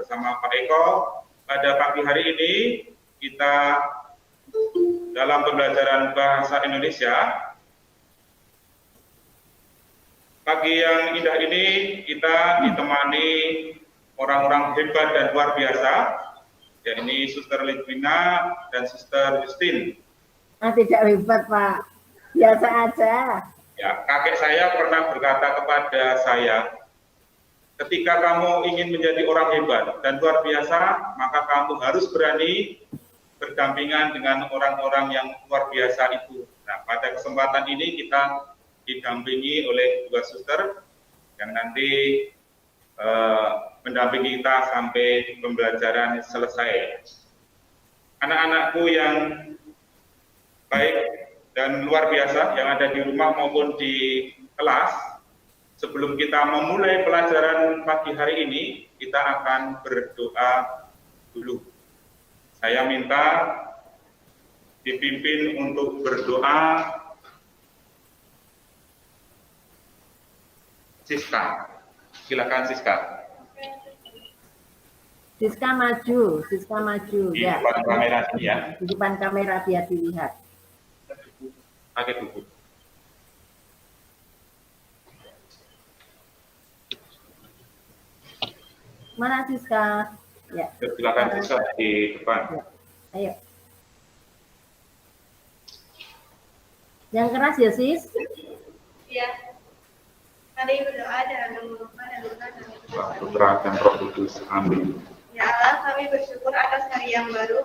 bersama Pak Eko. Pada pagi hari ini kita dalam pembelajaran bahasa Indonesia. Pagi yang indah ini kita ditemani orang-orang hebat dan luar biasa, yakni Suster Lidwina dan Suster Justin. Tidak hebat, Pak. Biasa aja. Ya, kakek saya pernah berkata kepada saya, ketika kamu ingin menjadi orang hebat dan luar biasa, maka kamu harus berani berdampingan dengan orang-orang yang luar biasa itu. Nah, pada kesempatan ini kita didampingi oleh dua suster yang nanti mendampingi kita sampai pembelajaran selesai. Anak-anakku yang baik dan luar biasa yang ada di rumah maupun di kelas, sebelum kita memulai pelajaran pagi hari ini, kita akan berdoa dulu. Saya minta dipimpin untuk berdoa Siska. Silakan Siska. Siska maju, Siska maju. Di ya. depan kamera ya. Di depan kamera biar dilihat. Pakai buku. Mana Siska? Ya. Silakan Siska di depan. Ya. Ayo. Yang keras ya, Sis? Iya. Mari berdoa dalam nama Bapa dan Putra dan Roh Kudus. Putra dan Roh Kudus. Amin. Ya Allah, kami bersyukur atas hari yang baru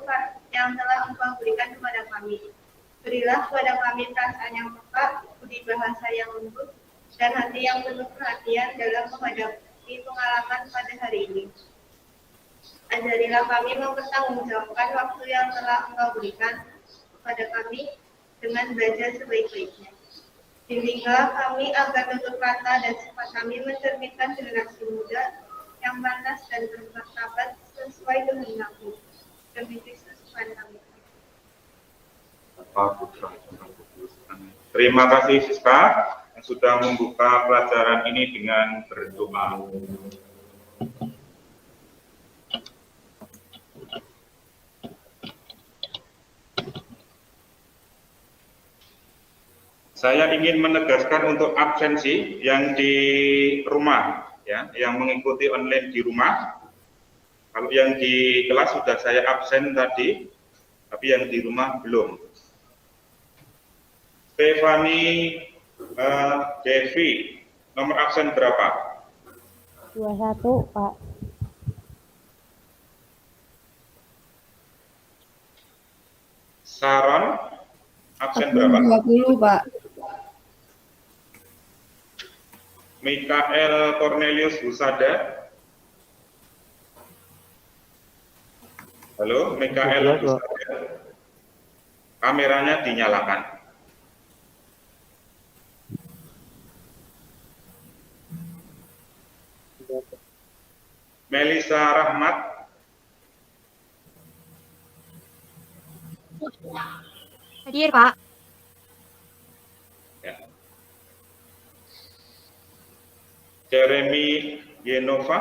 yang telah Engkau berikan kepada kami. Berilah kepada kami perasaan yang peka, budi bahasa yang lembut, dan hati yang penuh perhatian dalam menghadapi pengalaman pada hari ini. Ajarilah kami mempertanggungjawabkan waktu yang telah Engkau berikan kepada kami dengan belajar sebaik-baiknya. Bimbinglah kami agar tutur kata dan sifat kami mencerminkan generasi muda yang panas dan bermartabat sesuai kehendak-Mu. Demi Kristus Tuhan kami. Bapa, Putra, dan Roh Kudus. Amin. Terima kasih Siska yang sudah membuka pelajaran ini dengan berdoa. Saya ingin menegaskan untuk absensi yang di rumah, ya, yang mengikuti online di rumah. Kalau yang di kelas sudah saya absen tadi, tapi yang di rumah belum. Stefani Devi, nomor absen berapa? 21, Pak. Saron, absen berapa? 20, Pak. Mikael Cornelius Husada. Halo, Mikael Husada. Kameranya dinyalakan. Melisa Rahmat. Hadir, Pak. Ya. Jeremy Yenova.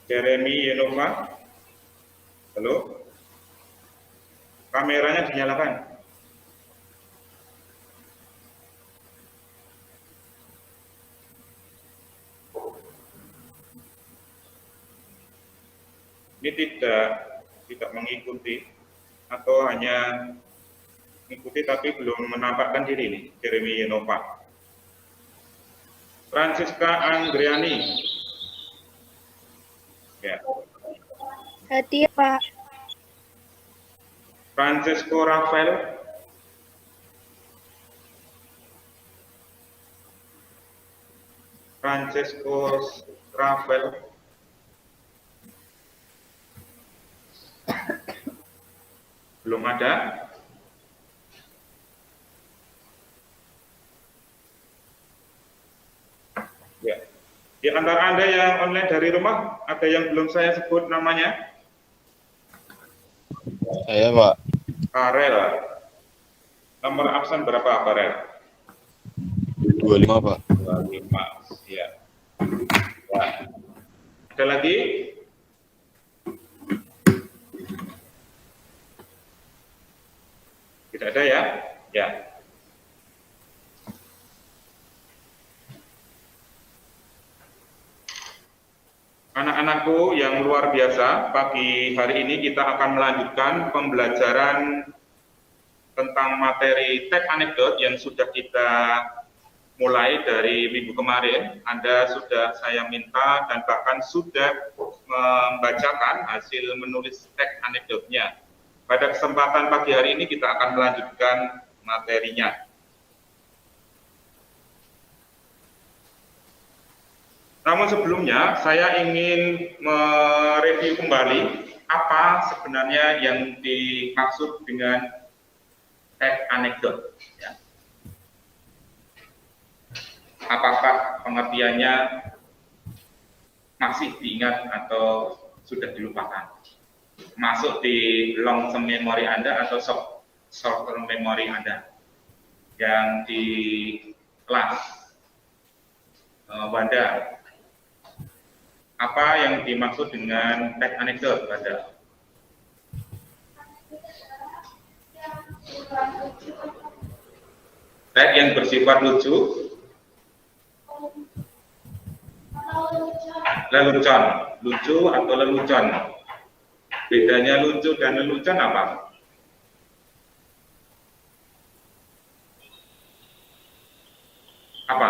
Jeremy Yenova. Halo. Kameranya dinyalakan. Ini tidak mengikuti atau hanya mengikuti tapi belum menampakkan diri ini, Jeremy Yenova. Francisca Andriani. Ya. Hadir, Pak. Francesco Rafael. Francesco Rafael. Belum ada. Ya. Di antara Anda yang online dari rumah, ada yang belum saya sebut namanya? Saya, Pak. Karel. Nomor absen berapa, Karel? 25, Pak. 25, ya. Ada lagi? Tidak ada ya? Ya. Anak-anakku yang luar biasa, pagi hari ini kita akan melanjutkan pembelajaran tentang materi teks anekdot yang sudah kita mulai dari minggu kemarin. Anda sudah saya minta dan bahkan sudah membacakan hasil menulis teks anekdotnya. Pada kesempatan pagi hari ini kita akan melanjutkan materinya. Namun sebelumnya saya ingin mereview kembali apa sebenarnya yang dimaksud dengan teks anekdot. Ya. Apakah pengertiannya masih diingat atau sudah dilupakan? Masuk di long term memory Anda atau short term memory Anda yang di kelas Wanda. Apa yang dimaksud dengan teks anekdot, Wanda? Teks yang bersifat lucu, lelucon, lucu atau lelucon. Bedanya lucu dan lelucon apa? Apa?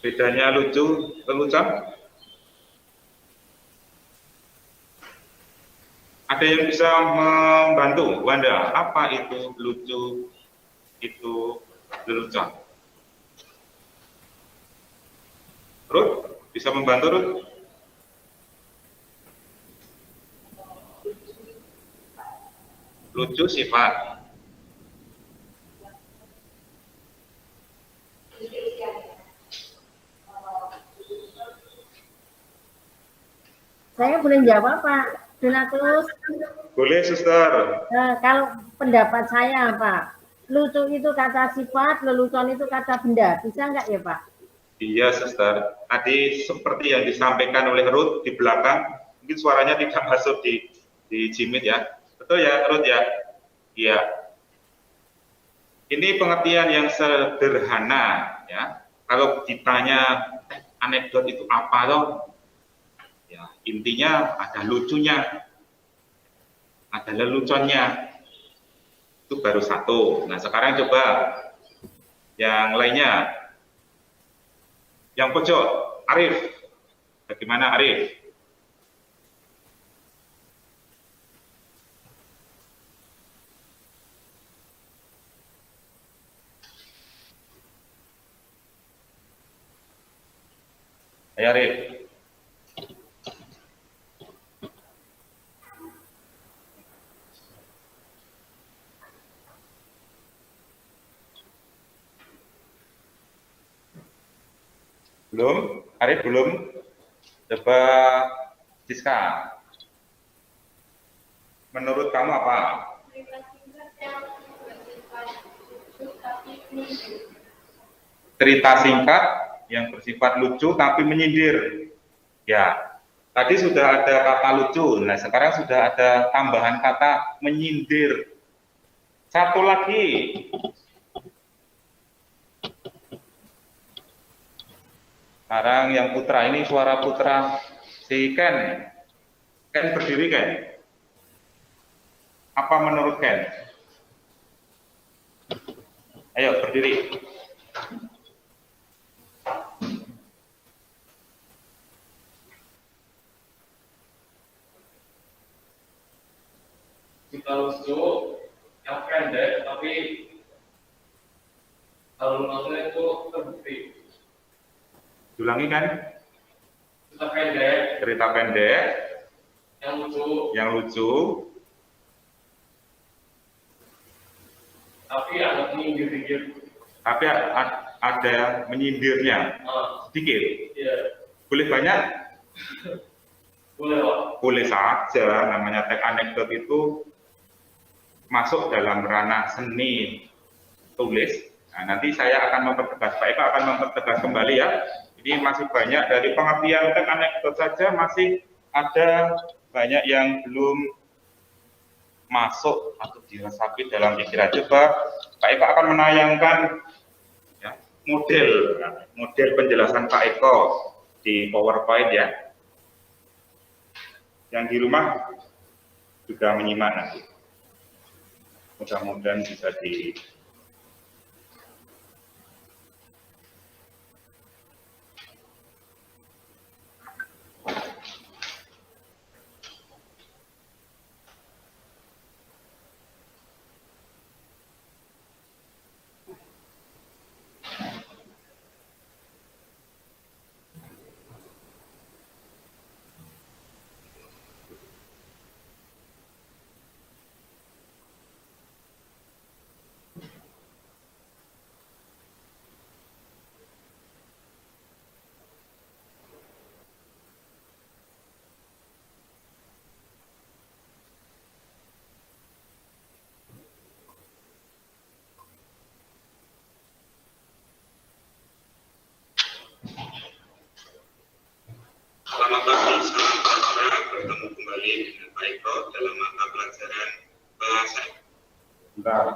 Bedanya lucu, lelucon? Ada yang bisa membantu, Wanda? Apa itu lucu, itu lelucon? Ruth, bisa membantu Ruth? Lucu sifat. Saya boleh jawab Pak Donatus? Boleh, Suster. Kalau pendapat saya Pak, lucu itu kata sifat, lelucon itu kata benda. Bisa nggak ya Pak? Iya, Suster. Tadi seperti yang disampaikan oleh Ruth di belakang, mungkin suaranya tidak masuk di Jimit ya. Betul ya, Ruth ya? Iya. Ini pengertian yang sederhana ya. Kalau ditanya anekdot itu apa dong? Ya, intinya ada lucunya, ada leluconnya. Itu baru satu. Nah, sekarang coba yang lainnya. Yang pojok, Arif. Bagaimana Arif? Ayo Arif. Belum? Arif belum? Coba Siska. Menurut kamu apa? Cerita singkat yang bersifat lucu tapi menyindir. Ya, tadi sudah ada kata lucu. Nah, sekarang sudah ada tambahan kata menyindir. Satu lagi. Sekarang yang putra ini suara putra si Ken. Ken berdiri Ken. Apa menurut Ken? Ayo berdiri. Kita lucu yang pendek tapi kalau maksudnya itu terbukti. Ulangi kan? Cerita pendek yang lucu tapi ada menyindir. Tapi ada menyindirnya sedikit. Iya. Boleh banyak? Boleh Pak. Boleh saja. Namanya teks anekdot itu masuk dalam ranah seni tulis. Nah, nanti saya akan mempertegas, Pak Eka akan mempertegas kembali ya. Ini masih banyak dari pengertian teks anekdot saja masih ada banyak yang belum masuk atau diresapi dalam pikiran. Coba Pak Eko akan menayangkan ya, model penjelasan Pak Eko di PowerPoint ya. Yang di rumah juga menyimak nanti. Mudah-mudahan bisa di Selamat pagi, salam sejahtera. Bertemu kembali dengan Pak Eko dalam mata pelajaran bahasa. Bentar.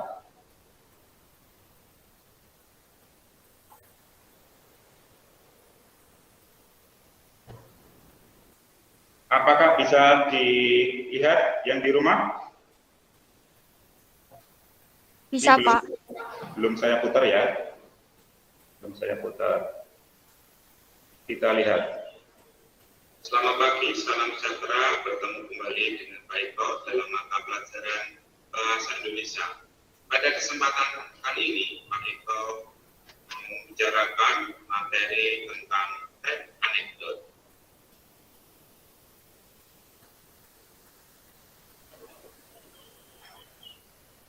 Apakah bisa dilihat yang di rumah? Bisa, Ini Pak. belum saya putar ya. Belum saya putar. Kita lihat. Selamat pagi, salam sejahtera. Bertemu kembali dengan Pak Eko dalam mata pelajaran bahasa Indonesia. Pada kesempatan kali ini, Pak Eko membicarakan materi tentang teks anekdot.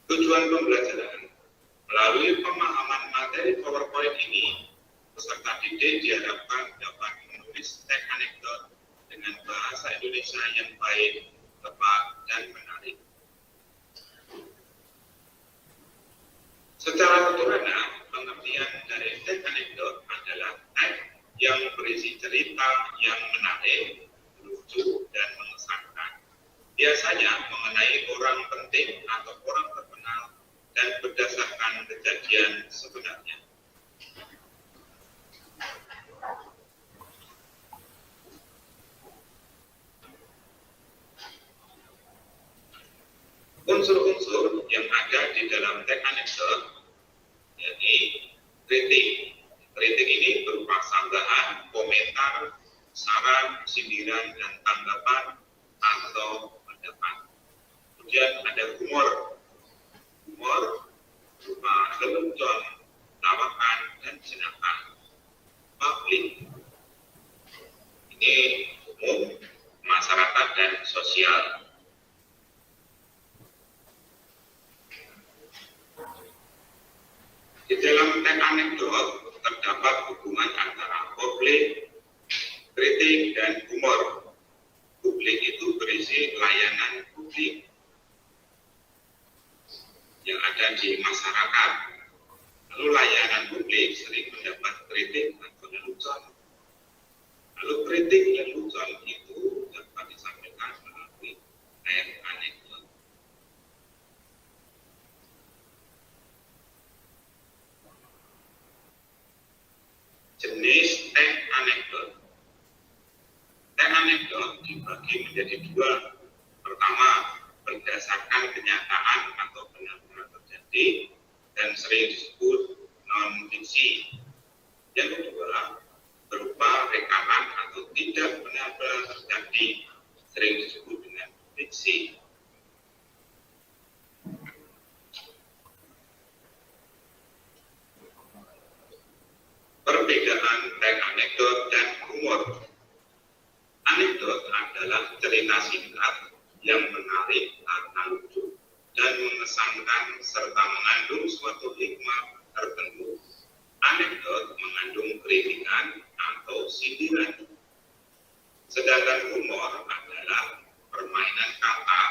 Tujuan pembelajaran melalui pemahaman materi PowerPoint ini, peserta didik diharapkan dapat menulis teks anekdot dengan bahasa Indonesia yang baik, tepat, dan menarik. Secara sederhana, pengertian dari teks anekdot adalah teks yang berisi cerita yang menarik, lucu, dan mengesankan. Biasanya mengenai orang penting atau orang terkenal dan berdasarkan kejadian sebenarnya. Unsur-unsur yang ada di dalam teks anekdot yakni kritik. Kritik ini berupa sanggahan, komentar, saran, sindiran, dan tanggapan atau pendapat. Kemudian ada humor. Humor berupa lelucon, tawakan, dan jenaka. Publik ini umum, masyarakat, dan sosial. Di dalam teks anekdot terdapat hubungan antara publik, kritik, dan humor. Publik itu berisi layanan publik yang ada di masyarakat. Lalu layanan publik sering mendapat kritik atau lelucon. Lalu kritik lelucon itu dapat disampaikan melalui teks anekdot. Jenis teks anekdot. Teks anekdot dibagi menjadi dua. Pertama, berdasarkan kenyataan atau benar-benar terjadi dan sering disebut non-fiksi. Yang kedua, berupa rekaman atau tidak benar-benar terjadi, sering disebut dengan fiksi. Perbedaan teks anekdot dan humor. Anekdot adalah cerita singkat yang menarik karena lucu dan mengesankan serta mengandung suatu hikmah tertentu. Anekdot mengandung kritikan atau sindiran. Sedangkan humor adalah permainan kata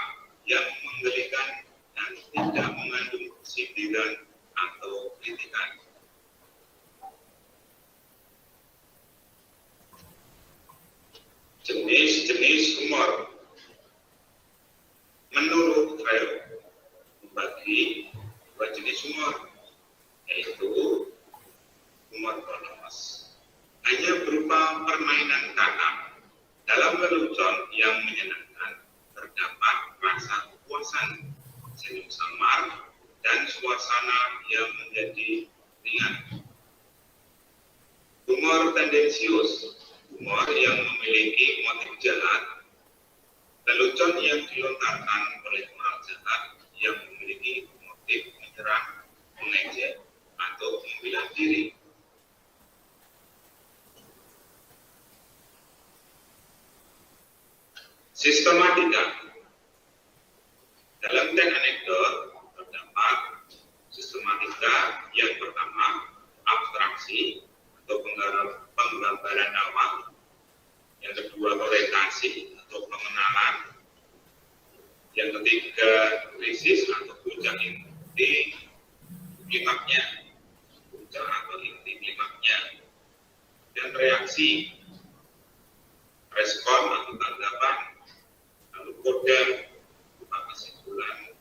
yang menggelikan dan tidak mengandung sindiran atau kritikan. Jenis-jenis humor. Menurut Freud, membagi dua jenis humor, yaitu humor kronos, hanya berupa permainan kata. Dalam lelucon yang menyenangkan, terdapat rasa kepuasan, senyum samar, dan suasana yang menjadi ringan. Humor tendensius, humor yang memiliki motif jahat, lelucon yang dilontarkan oleh orang jahat yang memiliki motif menyerang, mengejek, atau membela diri. Sistematika. Dalam teks anekdot terdapat sistematika. Yang pertama, abstraksi atau penggambaran awal. Yang kedua, orientasi atau pengenalan. Yang ketiga, krisis atau puncak inti klimaknya. Puncak atau inti klimaknya. Dan reaksi, respon atau tanggapan. Lalu kode berupa kesimpulan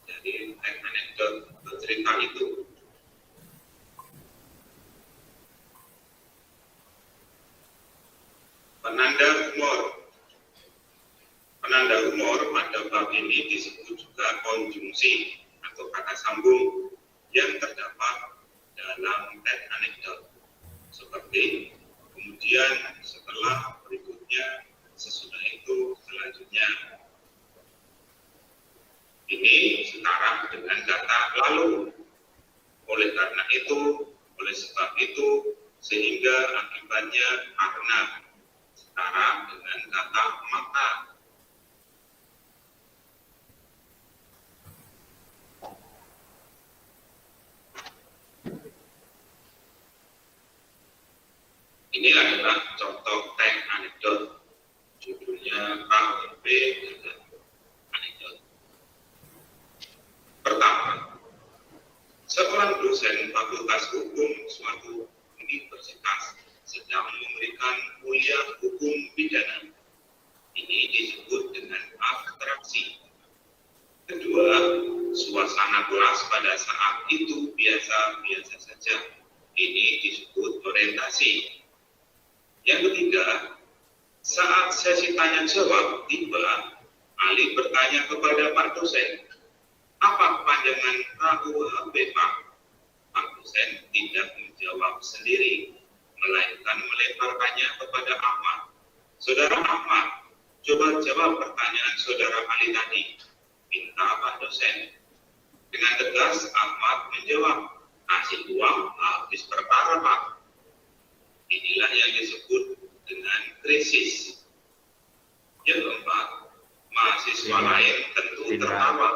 dari teks anekdot atau cerita itu. Penanda humor. Penanda humor pada bab ini disebut juga konjungsi atau kata sambung yang terdapat dalam teks anekdot. Seperti kemudian, setelah, berikutnya, sesudah itu, selanjutnya. Ini setara dengan kata lalu. Oleh karena itu, oleh sebab itu, sehingga, akibatnya, karena. Setara dengan kata maka. Ini adalah contoh teks anekdot. Judulnya KUP dan anekdot. Pertama, seorang dosen Fakultas Hukum suatu universitas sedang memberikan kuliah hukum pidana. Ini disebut dengan abstraksi. Kedua, suasana kelas pada saat itu biasa-biasa saja. Ini disebut orientasi. Yang ketiga, saat sesi tanya jawab tiba, Ali bertanya kepada Pak dosen, apa kepanjangan KUHP Pak? Pak dosen tidak menjawab sendiri, melainkan melemparkannya kepada Ahmad. Saudara Ahmad, coba jawab pertanyaan saudara Ali tadi, pinta Pak dosen. Dengan tegas Ahmad menjawab, kasih uang habis perkara Pak. Inilah yang disebut dengan krisis. Yang keempat, mahasiswa lain tentu tertawa,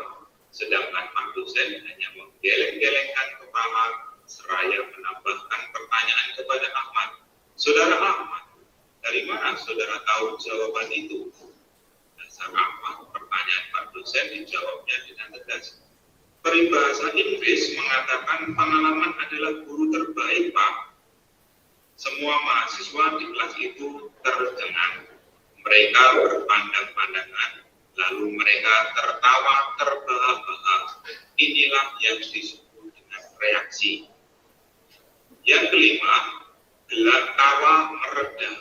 sedangkan Pak dosen hanya menggeleng-gelengkan kepala seraya menambahkan pertanyaan kepada Ahmad. Saudara Ahmad, dari mana saudara tahu jawaban itu? Dasar Ahmad, pertanyaan Pak dosen dijawabnya dengan tegas. Peribahasa Inggris mengatakan pengalaman adalah guru terbaik Pak. Semua mahasiswa di kelas itu tercengang. Mereka berpandang-pandangan, lalu mereka tertawa terbahak-bahak. Inilah yang disebut dengan reaksi. Yang kelima, gelak tawa mereda.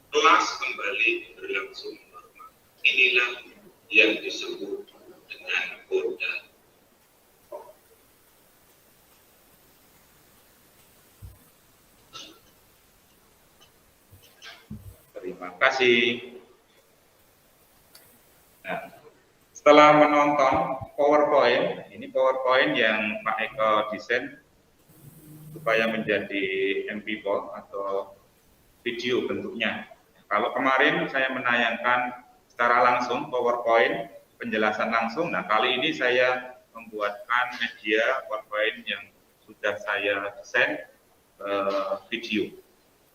Kelas kembali berlangsung normal. Inilah yang disebut dengan koda. Terima kasih. Nah, setelah menonton PowerPoint, ini PowerPoint yang Pak Eko desain supaya menjadi MP4 atau video bentuknya. Kalau kemarin saya menayangkan secara langsung PowerPoint, penjelasan langsung, nah kali ini saya membuatkan media PowerPoint yang sudah saya desain video.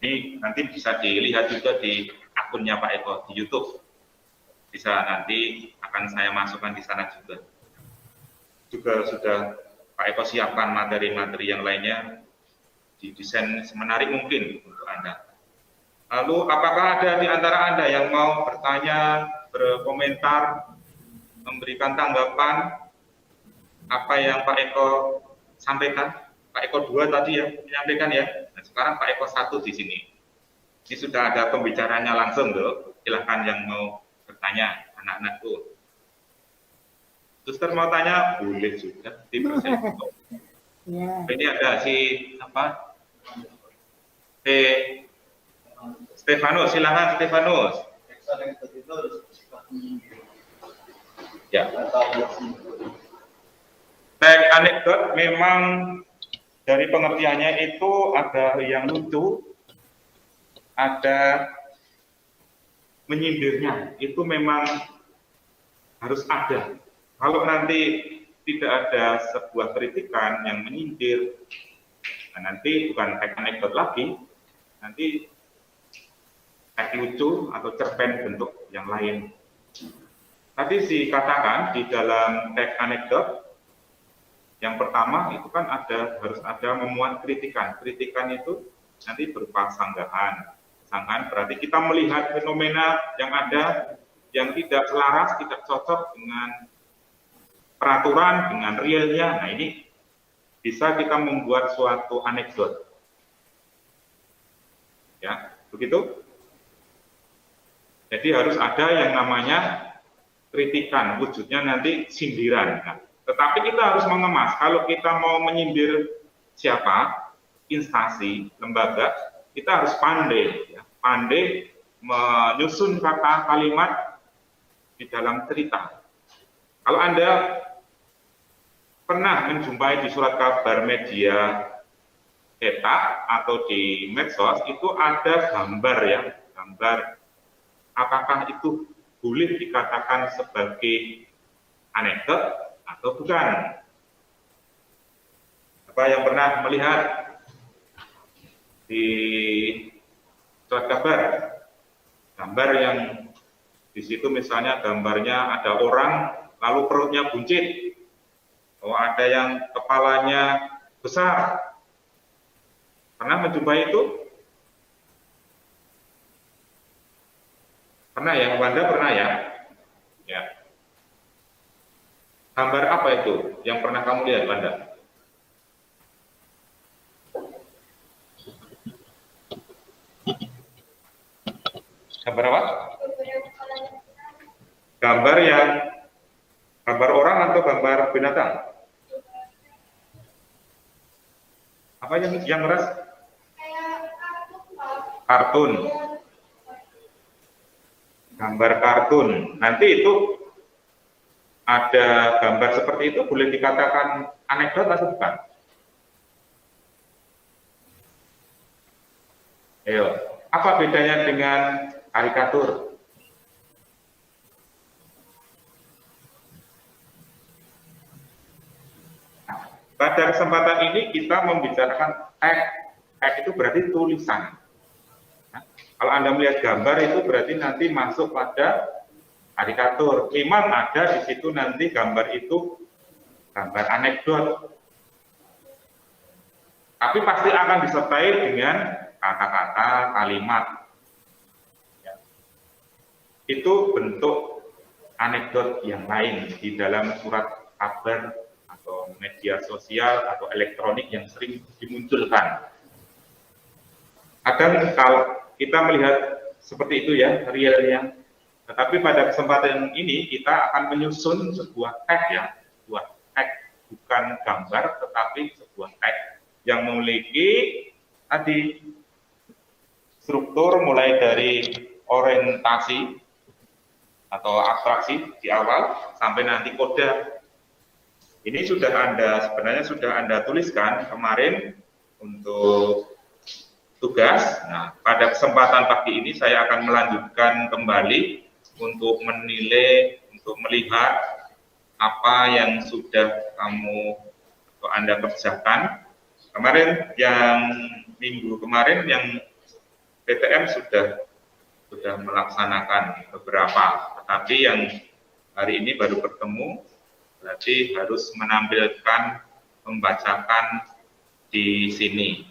Ini nanti bisa dilihat juga di akunnya Pak Eko di YouTube. Bisa nanti akan saya masukkan di sana juga. Juga sudah Pak Eko siapkan materi-materi yang lainnya, didesain semenarik mungkin untuk Anda. Lalu apakah ada di antara Anda yang mau bertanya, berkomentar, memberikan tanggapan apa yang Pak Eko sampaikan? Pak Eko 2 tadi ya menyampaikan ya. Nah, sekarang Pak Eko 1 di sini. Ini sudah ada pembicaranya langsung loh. Silahkan yang mau bertanya, anak-anakku. Suster mau tanya? Boleh juga. Ya. Ini ada si apa? Stefanus, silakan Stefanus. Ya. Teks anekdot memang dari pengertiannya itu ada yang lucu, ada menyindirnya. Itu memang harus ada. Kalau nanti tidak ada sebuah kritikan yang menyindir, nah nanti bukan teks anekdot lagi, nanti teks lucu atau cerpen bentuk yang lain. Tadi dikatakan di dalam teks anekdot, yang pertama itu kan harus ada memuat kritikan. Kritikan itu nanti berupa sanggahan. Sanggahan berarti kita melihat fenomena yang ada yang tidak selaras, tidak cocok dengan peraturan, dengan realnya. Nah ini bisa kita membuat suatu anekdot. Ya, begitu? Jadi harus ada yang namanya kritikan, wujudnya nanti sindiran. Nah, tetapi kita harus mengemas, kalau kita mau menyindir siapa, instansi, lembaga, kita harus pandai, ya, pandai menyusun kata kalimat di dalam cerita. Kalau Anda pernah menjumpai di surat kabar media cetak atau di medsos, itu ada gambar ya, gambar. Apakah itu boleh dikatakan sebagai anekdot atau bukan? Apa yang pernah melihat di surat kabar, gambar yang di situ misalnya gambarnya ada orang lalu perutnya buncit, oh ada yang kepalanya besar. Pernah menjumpai itu? Pernah ya, Anda pernah ya? Ya. Gambar apa itu yang pernah kamu lihat, Anda? Gambar apa? Gambar orang atau gambar binatang? Apa yang ngeras? Kartun. Gambar kartun. Nanti itu ada gambar seperti itu boleh dikatakan anekdot atau bukan? Ayo, apa bedanya dengan karikatur? Nah, pada kesempatan ini kita membicarakan teks. Teks itu berarti tulisan. Nah, kalau Anda melihat gambar itu berarti nanti masuk pada karikatur. Memang ada di situ nanti gambar itu gambar anekdot. Tapi pasti akan disertai dengan kata-kata, kalimat. Ya. Itu bentuk anekdot yang lain di dalam surat kabar atau media sosial atau elektronik yang sering dimunculkan. Kadang kalau kita melihat seperti itu ya, realnya. Tetapi pada kesempatan ini kita akan menyusun sebuah teks ya, sebuah teks bukan gambar, tetapi sebuah teks yang memiliki tadi struktur mulai dari orientasi atau abstraksi di awal sampai nanti koda. Ini sebenarnya sudah Anda tuliskan kemarin untuk tugas. Nah, pada kesempatan pagi ini saya akan melanjutkan kembali untuk menilai, untuk melihat apa yang sudah kamu atau Anda kerjakan. Kemarin yang minggu kemarin yang PTM sudah melaksanakan beberapa, tetapi yang hari ini baru bertemu, berarti harus menampilkan, membacakan di sini.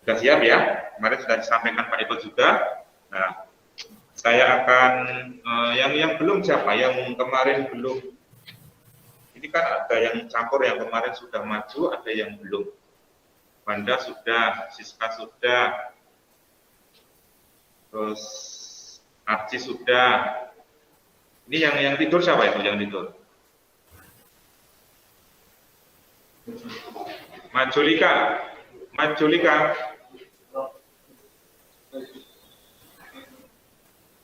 Sudah siap ya? Kemarin sudah disampaikan Pak Eko juga. Nah, saya akan yang belum siapa? Yang kemarin belum. Ini kan ada yang campur, yang kemarin sudah maju, ada yang belum. Wanda sudah, Siska sudah, terus Arci sudah. Ini yang tidur siapa itu? Yang tidur? Majulika, Majulika,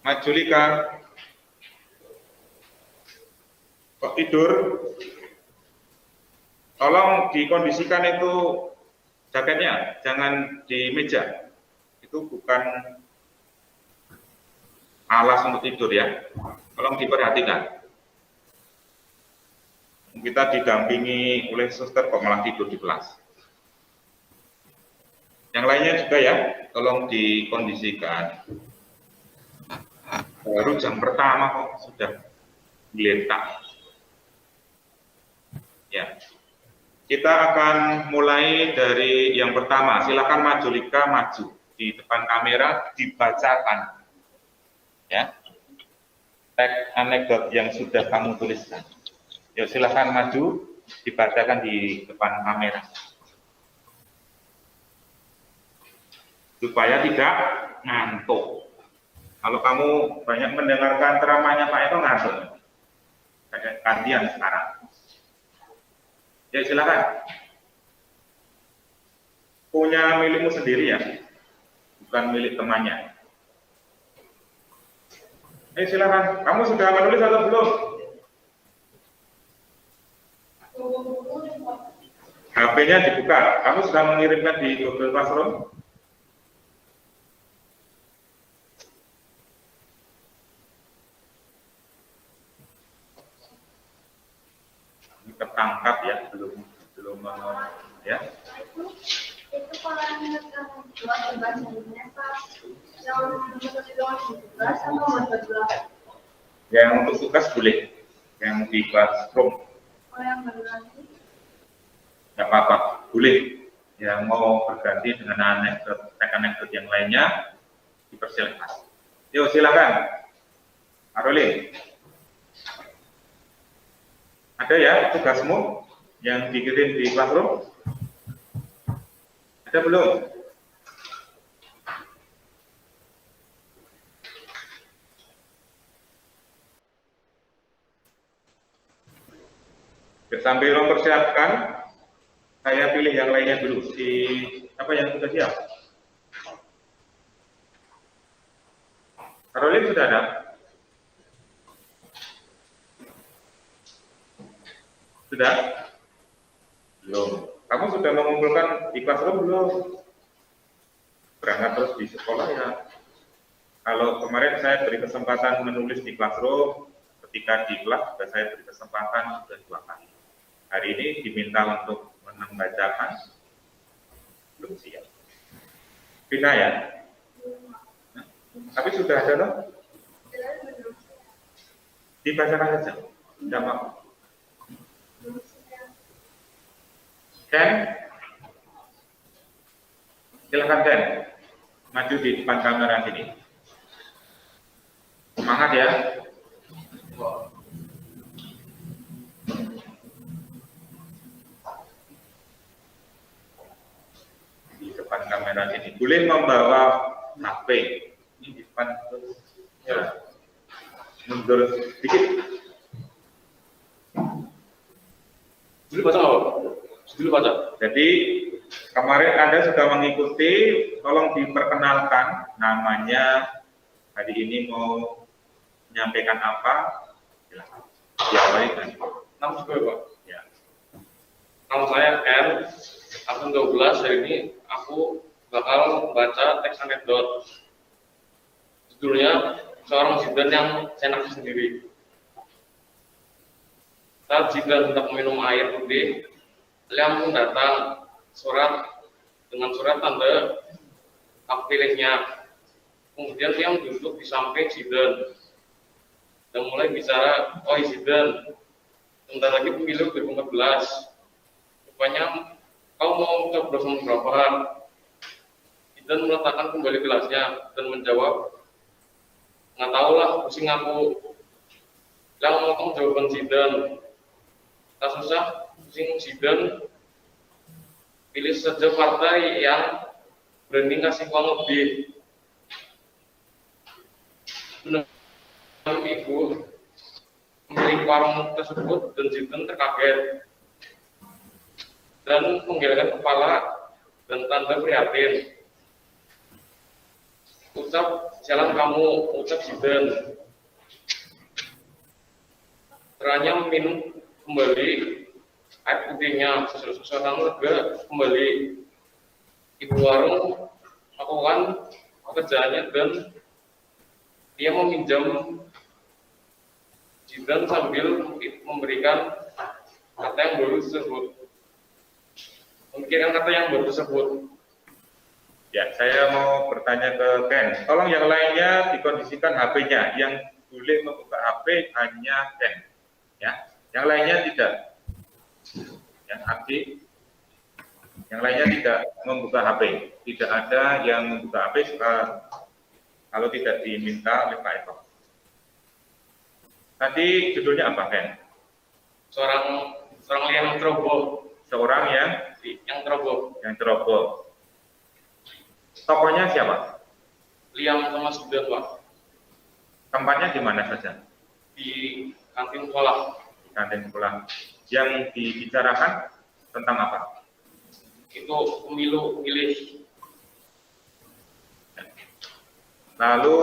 Majulika. Kok tidur? Tolong dikondisikan itu jaketnya, jangan di meja. Itu bukan alas untuk tidur ya. Tolong diperhatikan. Kita didampingi oleh suster kok malah tidur di kelas. Yang lainnya juga ya, tolong dikondisikan. Baru jam pertama kok sudah geletak. Ya. Kita akan mulai dari yang pertama. Silakan Majulika maju di depan kamera, dibacakan. Ya. Teks anekdot yang sudah kamu tuliskan. Yuk silakan maju, dibacakan di depan kamera. Supaya tidak ngantuk. Kalau kamu banyak mendengarkan ceramahnya Pak Eko ngantuk. Gantian sekarang. Ya silakan. Punya milikmu sendiri ya, bukan milik temannya. Silakan. Kamu sudah menulis atau belum? HP-nya dibuka. Kamu sudah mengirimkan di Google Classroom? Ini tertangkap ya, belum ya. Itu kalau yang buat bahasanya Pak, yang juga sama berdua. Yang untuk tugas boleh, yang di Classroom. Kalau yang baru lagi, nggak apa-apa, boleh. Yang mau berganti dengan anekdot yang lainnya, dipersilakan. Yuk silakan, Aroli. Ada ya tugasmu yang dikirim di Classroom? Ada belum? Sambil mempersiapkan, saya pilih yang lainnya dulu. Apa yang sudah siap? Caroline sudah ada? Sudah? Belum. Kamu sudah mengumpulkan di Classroom belum? Berangkat terus di sekolah ya. Kalau kemarin saya beri kesempatan menulis di Classroom, ketika di kelas juga saya beri kesempatan sudah 2 kali. Hari ini diminta untuk membacakan, belum siap. Pina ya? Tapi sudah ada loh? Dibacakan saja, tidak apa-apa. Ken? Silakan Ken, maju di depan kamera sini. Semangat ya. Di depan kamera sini. Boleh membawa HP. Ini di depan. Ya. Mundur sedikit. Dulu baca apa? Dulu baca. Jadi kemarin Anda sudah mengikuti, tolong diperkenalkan namanya, hari ini mau menyampaikan apa, silakan. Ya baik. Nama juga Pak. Ya. Nama saya M. Akun 12. Hari ini aku bakal membaca teks anekdot. Judulnya seorang Zidan yang seenaknya sendiri. Saat Zidan hendak minum air putih, Liam pun datang dengan surat tanda hak pilihnya. Kemudian Liam duduk di samping Zidan dan mulai bicara, "Oh Zidan, sebentar lagi pemilu 2014. Rupanya kau mau coblos nomor berapa? Zidan meletakkan kembali gelasnya dan menjawab, nggak tahu lah, pusing aku. Yang motong jawaban Zidan, tak susah, pusing Zidan, pilih saja partai yang berani ngasih uang lebih. Benar, ibu pemilik warung tersebut dan Zidan terkaget dan menggelengkan kepala dan tanda prihatin. Ucap jalan kamu, ucap Zidan. Teranya minum kembali air putihnya, suasana lega kembali. Ibu warung melakukan pekerjaannya dan dia meminjam Zidan sambil memberikan kata yang baru tersebut. Memikirkan kata yang baru tersebut. Ya, saya mau bertanya ke Ken. Tolong yang lainnya dikondisikan HP-nya. Yang boleh membuka HP hanya Ken. Ya, yang lainnya tidak. Yang aktif. Yang lainnya tidak membuka HP. Tidak ada yang membuka HP kalau tidak diminta oleh Pak Eko. Tadi judulnya apa, Ken? Seorang yang ceroboh. Seorang yang ceroboh. Tokohnya siapa? Liam sama Zidan, Pak. Tempatnya di mana saja? Di kantin sekolah. Kantin sekolah. Yang dibicarakan tentang apa? Itu pemilih. Lalu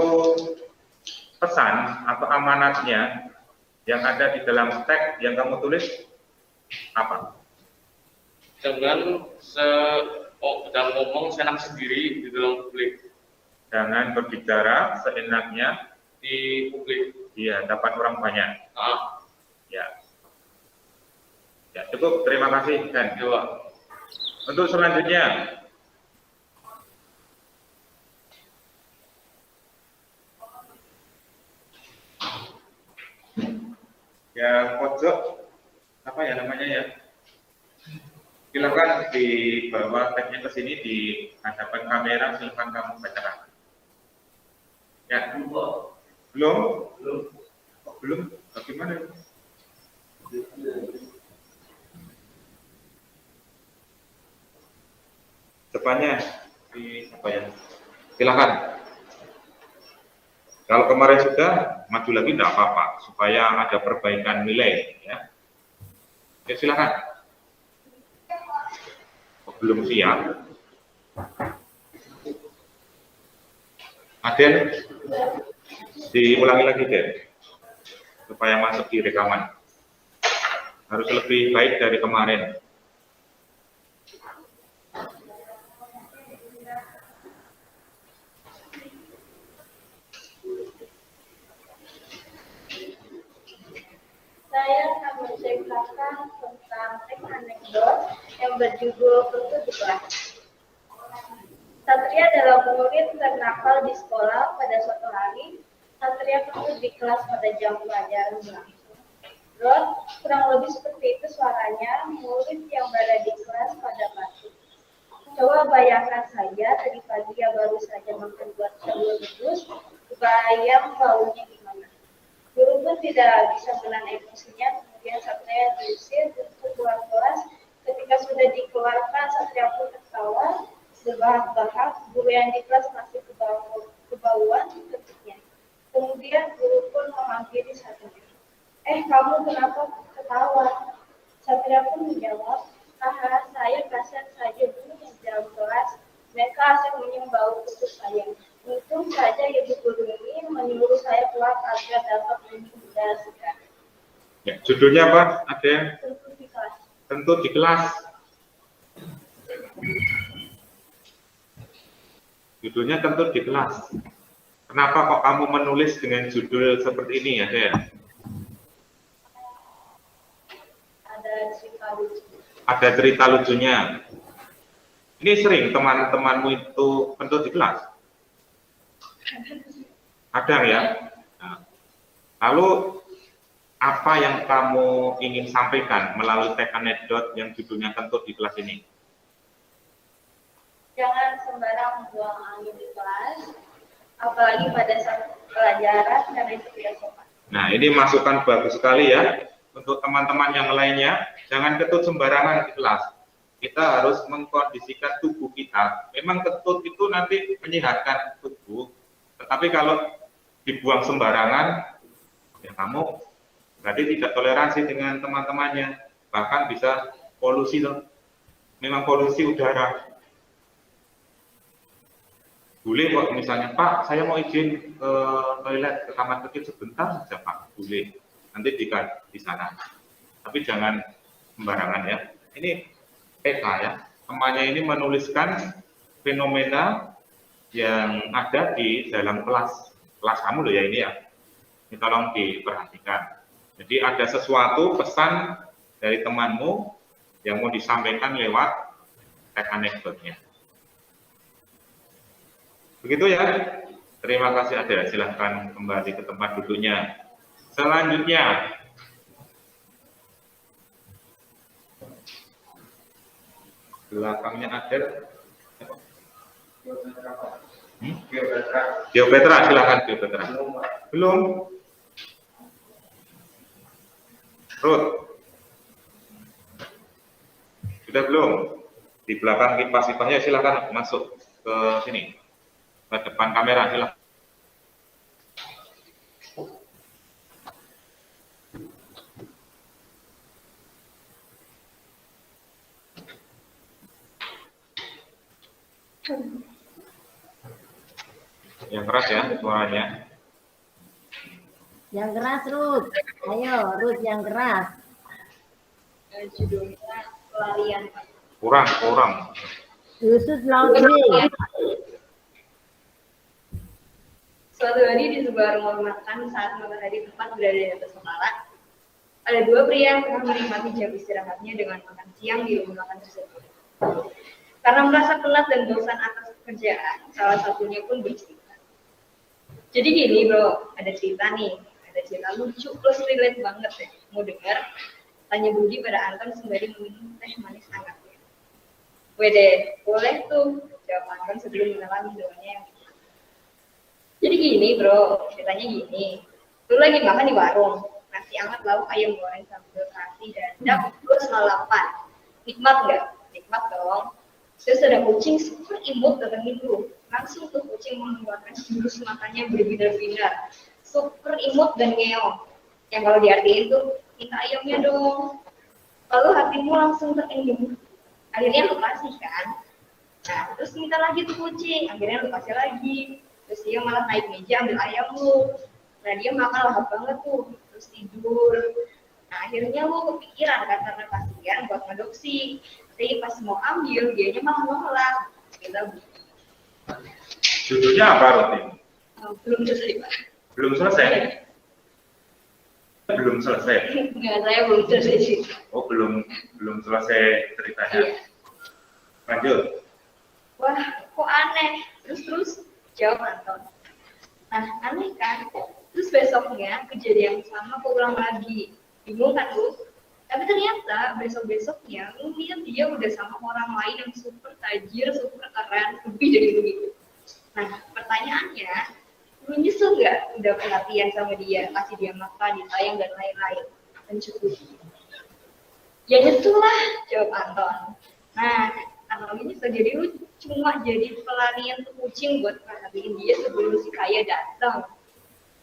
pesan atau amanatnya yang ada di dalam teks yang kamu tulis apa? Jangan ngomong senang sendiri di dalam publik. Jangan berbicara seenaknya Di publik. di hadapan orang banyak. Ya. Ya, cukup. Terima kasih, Ken. Coba. Untuk selanjutnya, yang pojok apa ya namanya ya? Silakan dibawa teksnya ke sini di hadapan kamera, silakan kamu bacakan. Ya, belum? Oh, belum? Bagaimana? Depannya di apa ya? Silakan. Kalau kemarin sudah, maju lagi tidak apa-apa, supaya ada perbaikan nilai. Ya, ya silakan. Oh, belum siap. Aden, diulangi lagi deh, supaya masuk di rekaman. Harus lebih baik dari kemarin. Saya akan menceritakan tentang teks anekdot yang berjudul Putu di Kelas. Satria adalah murid ternakal di sekolah. Pada suatu hari, Satria kentut di kelas pada jam pelajaran berlangsung. Rod, kurang lebih seperti itu suaranya, murid yang berada di kelas pada batuk. Coba bayangkan saja, tadi pagi dia baru saja makan buat telur rebus, bayang baunya gimana. Guru pun tidak bisa menahan emosinya, kemudian Satria diusir untuk keluar kelas. Ketika sudah dikeluarkan, Satria pun tertawa, berbahak-bahak. Guru yang di kelas masih kebauan ketiknya. Kemudian guru pun menghampiri Satria. Kamu kenapa ketawa? Satria pun menjawab, saya kasihan saja dulu yang dalam kelas. Mereka asal menyembau putus saya. Untung saja ibu guru ini menyuruh saya keluar agar dapat mengintimidasikan. Ya, judulnya apa? Ada yang Tentu di kelas. tentu di kelas. Judulnya tentu di kelas. Kenapa kok kamu menulis dengan judul seperti ini ya, Dea? Ada cerita lucu. Ada cerita lucunya. Ini sering teman-temanmu itu tentu di kelas? Ada ya? Nah, lalu apa yang kamu ingin sampaikan melalui teks anekdot yang judulnya tentu di kelas ini? Jangan sembarang buang angin di kelas, apalagi pada saat pelajaran, karena itu tidak sopan. Nah, ini masukan bagus sekali ya untuk teman-teman yang lainnya. Jangan ketut sembarangan di kelas. Kita harus mengkondisikan tubuh kita. Memang ketut itu nanti menyehatkan tubuh, tetapi kalau dibuang sembarangan, ya kamu berarti tidak toleransi dengan teman-temannya, bahkan bisa polusi loh. Memang polusi udara. Boleh kok misalnya, Pak, saya mau izin ke toilet, ke kamar kecil sebentar saja, Pak. Boleh. Nanti di sana. Tapi jangan sembarangan ya. Ini PK ya. Temannya ini menuliskan fenomena yang ada di dalam kelas kamu loh ya ini ya. Ini tolong diperhatikan. Jadi ada sesuatu pesan dari temanmu yang mau disampaikan lewat teks anekdotnya. Begitu ya. Terima kasih Adel. Silahkan kembali ke tempat duduknya. Selanjutnya, belakangnya Adel. Geopetra, silahkan Geopetra. Belum. Ruth. Sudah belum? Di belakang kipas-kipasnya silahkan masuk ke sini. Ke depan kamera silahkan. Yang keras ya suaranya. Yang keras, Ruth. Ayo, Ruth yang keras. Judulnya pelarian. Kurang. Yusuf loudly. Suatu hari di sebuah rumah makan saat matahari tepat berada di atas kepala, ada dua pria yang tengah menikmati jam istirahatnya dengan makan siang di rumah makan tersebut. Karena merasa penat dan bosan atas pekerjaan, salah satunya pun bercerita. Jadi gini bro, ada cerita lucu plus relate banget ya. Mau dengar? Tanya Budi pada Anton sembari meminum teh manis hangatnya. Wede, boleh tuh, jawab Anton sebelum menelan minumannya yang jadi gini bro, ceritanya gini. Lu lagi makan di warung, nasi anget lauk ayam goreng sambal terasi dan plus lalapan. Nikmat nggak? Nikmat dong. Terus ada kucing super imut datengin lu. Langsung tuh kucing mengeluarkan jurus matanya berbinar-binar. Super imut dan ngeong. Yang kalau diartiin tuh, minta ayamnya dong. Lalu hatimu langsung terenyuh. Akhirnya lu kasih kan. Nah, terus minta lagi tuh kucing. Akhirnya lu kasih lagi. Terus dia malah naik meja ambil ayam lu. Nah dia makan lahap banget tuh. Terus tidur. Nah akhirnya lu kepikiran kan karena kasihan buat ngadopsi. Tapi pas mau ambil, dianya malah nolak. Kita Judulnya apa, Ruth? belum selesai, Pak. Belum selesai? Belum selesai? Enggak, saya belum selesai sih. Oh, belum selesai ceritanya. Iya. Lanjut. Wah, kok aneh. Terus jawab Anton. Nah, aneh kan? Terus besoknya kejadian sama keulang lagi. Bingung kan, Bu? Tapi ternyata besok-besoknya lu lihat dia udah sama orang lain yang super tajir, super keren, lebih dari begitu. Nah, pertanyaannya, lu nyesel nggak udah perhatian sama dia, kasih dia makan, disayang dan lain-lain, mencukupi? Ya nyesel lah, jawab Anton. Nah, kalau nyesel jadi lu cuma jadi pelarian tuh kucing buat perhatiin dia sebelum si kaya datang.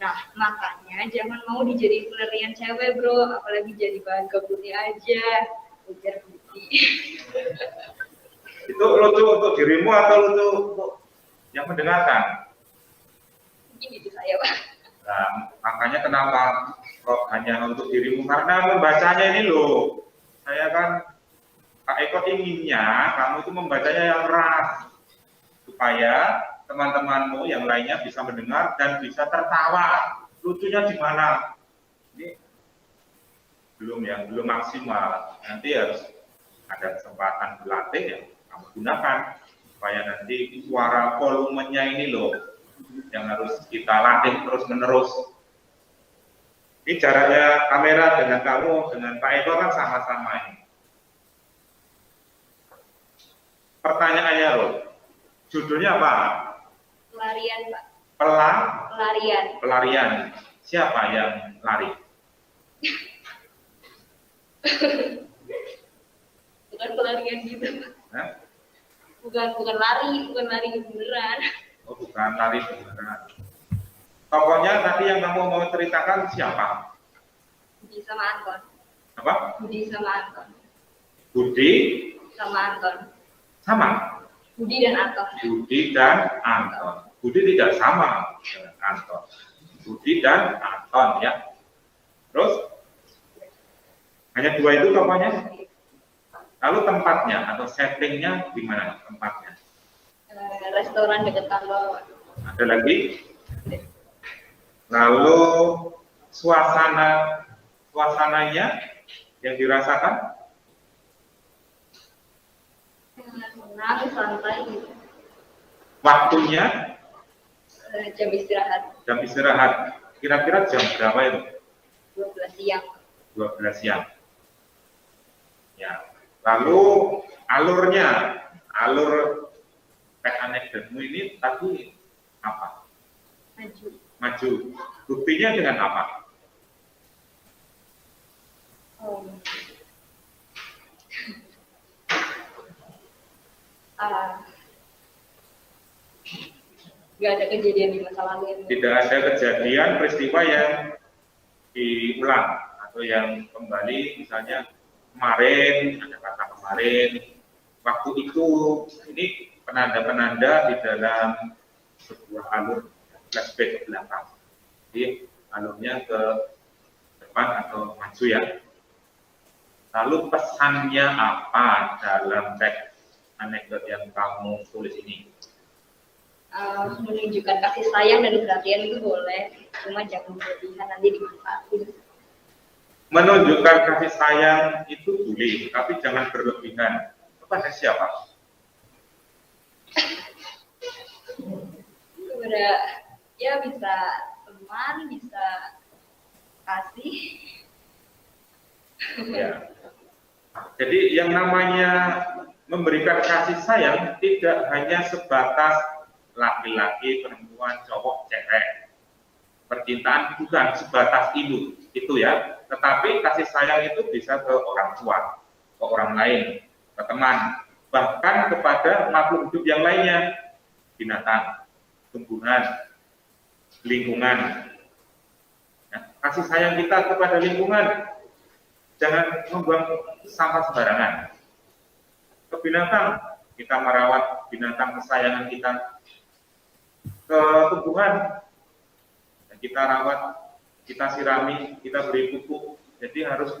Nah, makanya jangan mau dijadiin pelarian cewek, bro. Apalagi jadi bahan kebunnya aja. Ujar Budi. Itu lucu untuk dirimu atau lucu untuk yang mendengarkan? Mungkin itu saya, Pak. Nah, makanya kenapa kok hanya untuk dirimu? Karena membacanya ini loh. Saya kan, Kak Eko inginnya kamu itu membacanya yang keras. Supaya teman-temanmu yang lainnya bisa mendengar dan bisa tertawa. Lucunya di mana? Ini belum maksimal. Nanti harus ada kesempatan berlatih ya, kamu gunakan supaya nanti suara volumenya ini loh yang harus kita latih terus-menerus. Ini jaraknya kamera dengan kamu dengan Pak Eko kan sama-sama ini. Pertanyaannya loh, Judulnya apa? Pelarian, Pak. Pelarian. Pelarian. Siapa yang lari? Bukan pelarian gitu, Pak. Hah? Bukan lari beneran. Oh, bukan lari beneran. Tokohnya tadi yang kamu mau ceritakan siapa? Budi sama Anton. Apa? Budi sama Anton. Budi Sama Anton. sama. Budi dan Anton. Budi dan Anton. Budi tidak sama dengan Anton. Budi dan Anton ya. Terus hanya dua itu tokohnya. Lalu tempatnya atau settingnya di mana tempatnya? Restoran dekat kantor. Ada lagi? Lalu suasananya yang dirasakan? Senang, santai gitu. Waktunya? Jam istirahat. Jam istirahat. Kira-kira jam berapa itu? 12 siang. 12 siang. Ya. Lalu alur teks anekdotmu ini tadi apa? Maju. Buktinya dengan apa? Oh. Gak ada kejadian di masa lalu yang Tidak ada kejadian peristiwa yang diulang atau yang kembali, misalnya kemarin, ada kata kemarin, waktu itu, ini penanda-penanda di dalam sebuah alur flashback ke belakang. Jadi alurnya ke depan atau maju ya. Lalu pesannya apa dalam teks anekdot yang kamu tulis ini? menunjukkan kasih sayang dan perhatian itu boleh, cuma jangan berlebihan, nanti dimanfaatin. Menunjukkan kasih sayang itu boleh, tapi jangan berlebihan. Kepada siapa? Kepada ya bisa teman, bisa kasih. Ya. Jadi yang namanya memberikan kasih sayang tidak hanya sebatas laki-laki, perempuan, cowok, cewek. Percintaan bukan sebatas itu ya. Tetapi kasih sayang itu bisa ke orang tua, ke orang lain, ke teman, bahkan kepada makhluk hidup yang lainnya, binatang, tumbuhan, lingkungan. Ya, kasih sayang kita kepada lingkungan, jangan membuang sampah sembarangan. Ke binatang, kita merawat binatang kesayangan kita. Ke tumbuhan, kita rawat, kita sirami, kita beri pupuk. Jadi harus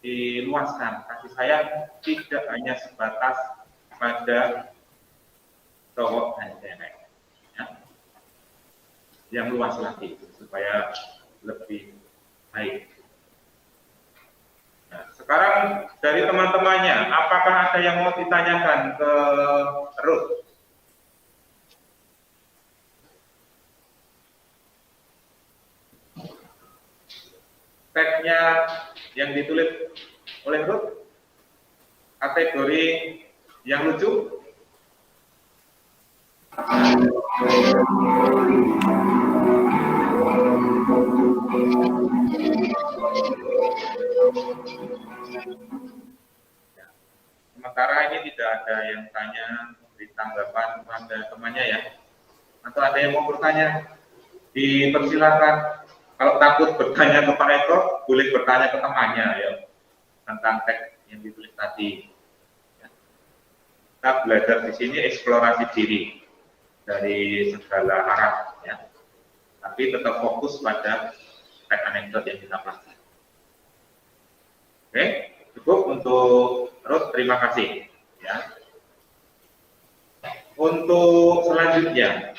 diluaskan. Kasih sayang tidak hanya sebatas pada cowok dan cewek. Ya. Yang luas lagi supaya lebih baik. Nah, sekarang dari teman-temannya, apakah ada yang mau ditanyakan ke Ruth? Teksnya yang ditulis oleh Ruth, kategori yang lucu. Sementara ini tidak ada yang tanya, beri tanggapan pada temannya ya. Atau ada yang mau bertanya, dipersilakan. Kalau takut bertanya ke Pak Eko, boleh bertanya ke temannya ya tentang teks yang ditulis tadi. Kita belajar di sini eksplorasi diri dari segala arah ya. Tapi tetap fokus pada teks anekdot yang kita pelajari. Oke, cukup untuk Ruth, terima kasih ya. Untuk selanjutnya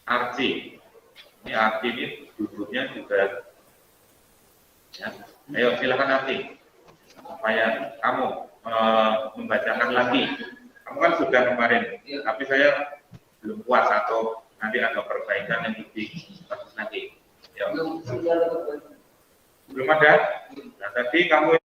Arci. Ini Arci ini duduknya juga ya. Ayo silakan Arci. Supaya kamu membacakan lagi. Kamu kan sudah kemarin, tapi saya belum puas atau nanti ada perbaikan yang lebih bagus lagi. Ya. Belum ada. Nah, tadi kamu